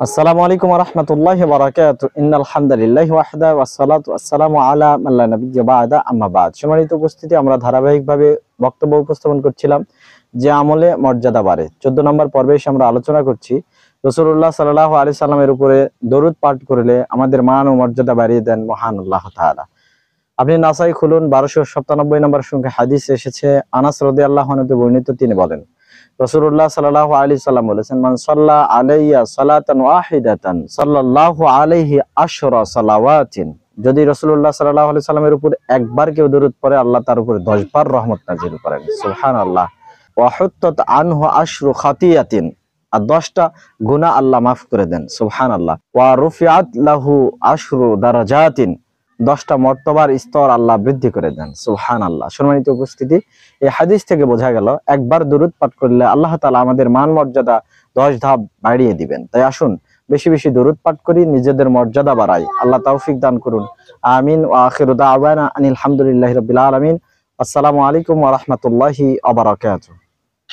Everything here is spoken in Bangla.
আসসালামু আলাইকুম ওয়া রাহমাতুল্লাহি ওয়া বারাকাতুহু ইন্নাল হামদালিল্লাহি ওয়াহদা ওয়াসসালাতু ওয়াসসালামু আলা মান লা নাবিয়্যা বা'দা আম্মা বা'দ। সম্মানিত উপস্থিতি, আমরা ধারাবাহিকভাবে বক্তব্য উপস্থাপন করছিলাম যে আমলে মর্যাদা বাড়ে। 14 নম্বর পর্বে এসে আমরা আলোচনা করছি রাসূলুল্লাহ সাল্লাল্লাহু আলাইহি সাল্লামের উপরে দরুদ পাঠ করলে আমাদের মান ও মর্যাদা বাড়িয়ে দেন মহান আল্লাহ তাআলা। আপনি নাসাই খুলুন, 1297 নম্বর সংখ্যা হাদিস এসেছে, আনাস রাদিয়াল্লাহু আনহু বর্ণিত, তিনি বলেন রাসূলুল্লাহ সাল্লাল্লাহু আলাইহি সাল্লাম বলেছেন, মান সাল্লা আলাইয়া সালাতান ওয়াহিদাতান সাল্লাল্লাহু আলাইহি আশরা সালাওয়াতিন। যদি রাসূলুল্লাহ সাল্লাল্লাহু আলাইহি সাল্লামের উপর একবার কেউ দরুদ পড়ে, আল্লাহ তার উপরে 10 বার রহমত নাযিল করেন। সুবহানাল্লাহ। ওয়া হুত্তাত আনহু আশরু খাতিয়াতিন, আর 10টা গুনাহ আল্লাহ মাফ করে দেন। সুবহানাল্লাহ। ওয়া রুফিআত লাহু আশরু দারাজাতিন, 10টা মর্তবার স্তর আল্লাহ বৃদ্ধি করে দেন। সুবহানাল্লাহ। সম্মানিত উপস্থিতি, এই হাদিস থেকে বোঝা গেল একবার দরুদ পাঠ করলে আল্লাহ তাআলা আমাদের মান মর্যাদা 10 ধাপ বাড়িয়ে দিবেন। তাই আসুন বেশি বেশি দরুদ পাঠ করি, নিজেদের মর্যাদা বাড়াই। আল্লাহ তৌফিক দান করুন। আমিন। ওয়া আখিরু দাওয়ানা আনিল হামদুলিল্লাহি রাব্বিল আলামিন। আসসালামু আলাইকুম ওয়া রাহমাতুল্লাহি ওয়া বারাকাতুহু।